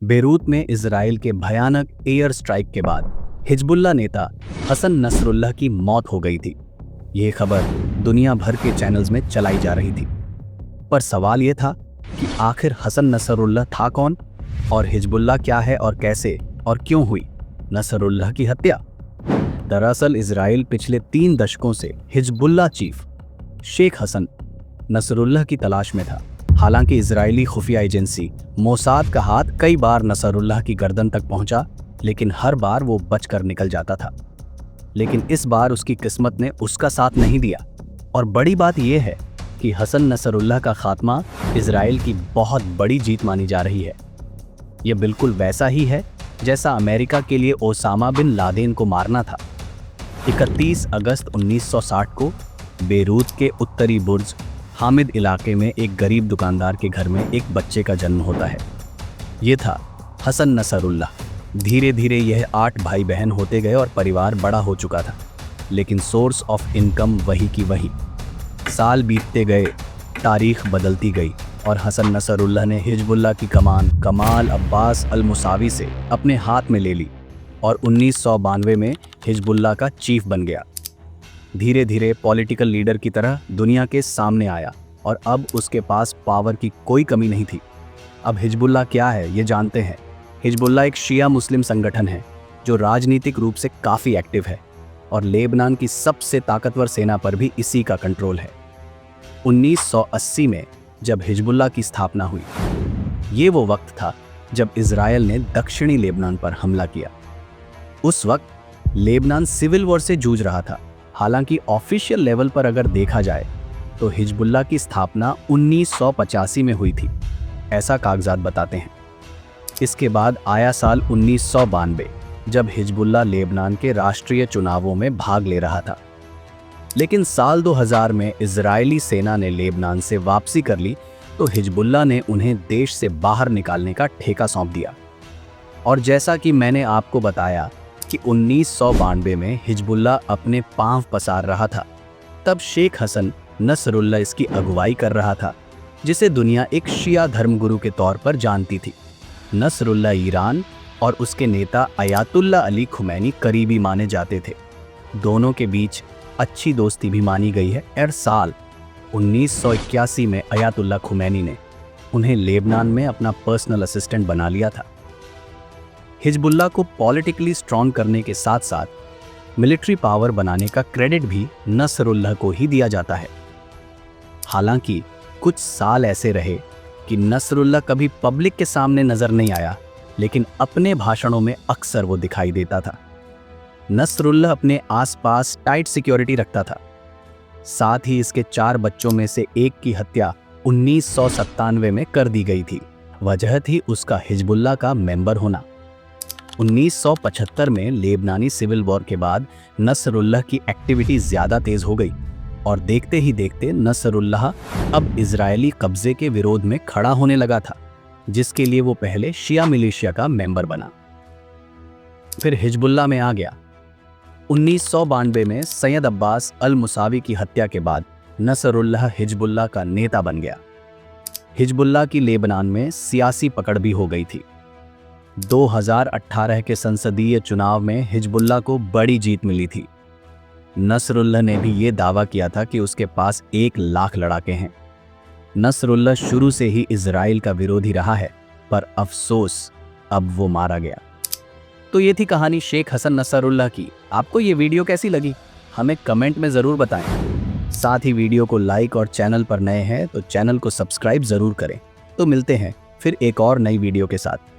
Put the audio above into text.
Beirut में Israel के भयानक एयर स्ट्राइक के बाद हिजबुल्लाह नेता हसन नसरुल्लाह की मौत हो गई थी। ये खबर दुनिया भर के चैनल्स में चलाई जा रही थी। पर सवाल ये था कि आखिर हसन नसरुल्लाह था कौन और हिजबुल्लाह क्या है और कैसे और क्यों हुई नसरुल्लाह की हत्या। दरअसल इजराइल पिछले 3 दशकों से Hezbollah chief Sheikh Hassan Nasrallah की तलाश में था। हालांकि इजरायली खुफिया एजेंसी मोसाद का हाथ कई बार नसरुल्लाह की गर्दन तक पहुंचा, लेकिन हर बार वो बचकर निकल जाता था। लेकिन इस बार उसकी किस्मत ने उसका साथ नहीं दिया। और बड़ी बात यह है कि हसन नसरुल्लाह का खात्मा इजराइल की बहुत बड़ी जीत मानी जा रही है। यह बिल्कुल वैसा ही है जैसा अमेरिका के लिए ओसामा बिन लादेन को मारना था। 31 अगस्त 1960 को बेरूत के उत्तरी बुर्ज हामिद इलाके में एक गरीब दुकानदार के घर में एक बच्चे का जन्म होता है। ये था हसन नसरुल्लाह। धीरे धीरे यह 8 भाई बहन होते गए और परिवार बड़ा हो चुका था, लेकिन सोर्स ऑफ इनकम वही की वही। साल बीतते गए, तारीख बदलती गई और हसन नसरुल्लाह ने हिजबुल्लाह की कमान कमाल अब्बास अल मुसावी से अपने हाथ में ले ली और 1992 में हिजबुल्लाह का चीफ बन गया। धीरे धीरे पॉलिटिकल लीडर की तरह दुनिया के सामने आया और अब उसके पास पावर की कोई कमी नहीं थी। अब हिजबुल्लाह क्या है ये जानते हैं। हिजबुल्लाह एक शिया मुस्लिम संगठन है जो राजनीतिक रूप से काफ़ी एक्टिव है और लेबनान की सबसे ताकतवर सेना पर भी इसी का कंट्रोल है। 1980 में जब हिजबुल्लाह की स्थापना हुई, ये वो वक्त था जब इजराइल ने दक्षिणी लेबनान पर हमला किया। उस वक्त लेबनान सिविल वॉर से जूझ रहा था। हालांकि ऑफिशियल लेवल पर अगर देखा जाए तो हिजबुल्लाह की स्थापना 1985 में हुई थी, ऐसा कागजात बताते हैं। इसके बाद आया साल 1992 जब हिजबुल्लाह लेबनान के राष्ट्रीय चुनावों में भाग ले रहा था। लेकिन साल 2000 में इजरायली सेना ने लेबनान से वापसी कर ली तो हिजबुल्लाह ने उन्हें देश से बाहर निकालने का ठेका सौंप दिया। और जैसा कि मैंने आपको बताया कि 1992 में हिजबुल्लाह अपने पांव पसार रहा था, तब शेख हसन नसरुल्लाह इसकी अगुवाई कर रहा था, जिसे दुनिया एक शिया धर्मगुरु के तौर पर जानती थी। नसरुल्लाह ईरान और उसके नेता अयातुल्लाह अली खुमैनी करीबी माने जाते थे। दोनों के बीच अच्छी दोस्ती भी मानी गई है और साल 1981 में अयातुल्लाह खुमैनी ने उन्हें लेबनान में अपना पर्सनल असिस्टेंट बना लिया था। हिजबुल्लाह को पॉलिटिकली स्ट्रॉन्ग करने के साथ साथ मिलिट्री पावर बनाने का क्रेडिट भी नसरुल्लाह को ही दिया जाता है। हालांकि कुछ साल ऐसे रहे कि नसरुल्लाह कभी पब्लिक के सामने नजर नहीं आया, लेकिन अपने भाषणों में अक्सर वो दिखाई देता था। नसरुल्लाह अपने आसपास टाइट सिक्योरिटी रखता था। साथ ही इसके 4 बच्चों में से एक की हत्या 1997 में कर दी गई थी। वजह थी उसका हिजबुल्लाह का मेंबर होना। 1975 में लेबनानी सिविल वॉर के बाद नसरुल्लाह की एक्टिविटी ज़्यादा तेज हो गई और देखते ही देखते नसरुल्लाह अब इजरायली कब्जे के विरोध में खड़ा होने लगा था, जिसके लिए वो पहले शिया मिलिशिया का मेंबर बना, फिर हिजबुल्लाह में आ गया। 1992 में सैयद अब्बास अल मुसावी की हत्या के बाद नसरुल्लाह हिजबुल्लाह का नेता बन गया। हिजबुल्लाह की लेबनान में सियासी पकड़ भी हो गई थी। 2018 के संसदीय चुनाव में हिजबुल्लाह को बड़ी जीत मिली थी। नसरुल्लाह ने भी ये दावा किया था कि उसके पास 1 लाख लड़ाके हैं। नसरुल्लाह शुरू से ही इजराइल का विरोधी रहा है, पर अफसोस अब वो मारा गया। तो ये थी कहानी शेख हसन नसरुल्लाह की। आपको ये वीडियो कैसी लगी हमें कमेंट में ज़रूर बताएं। साथ ही वीडियो को लाइक और चैनल पर नए हैं तो चैनल को सब्सक्राइब ज़रूर करें। तो मिलते हैं फिर एक और नई वीडियो के साथ।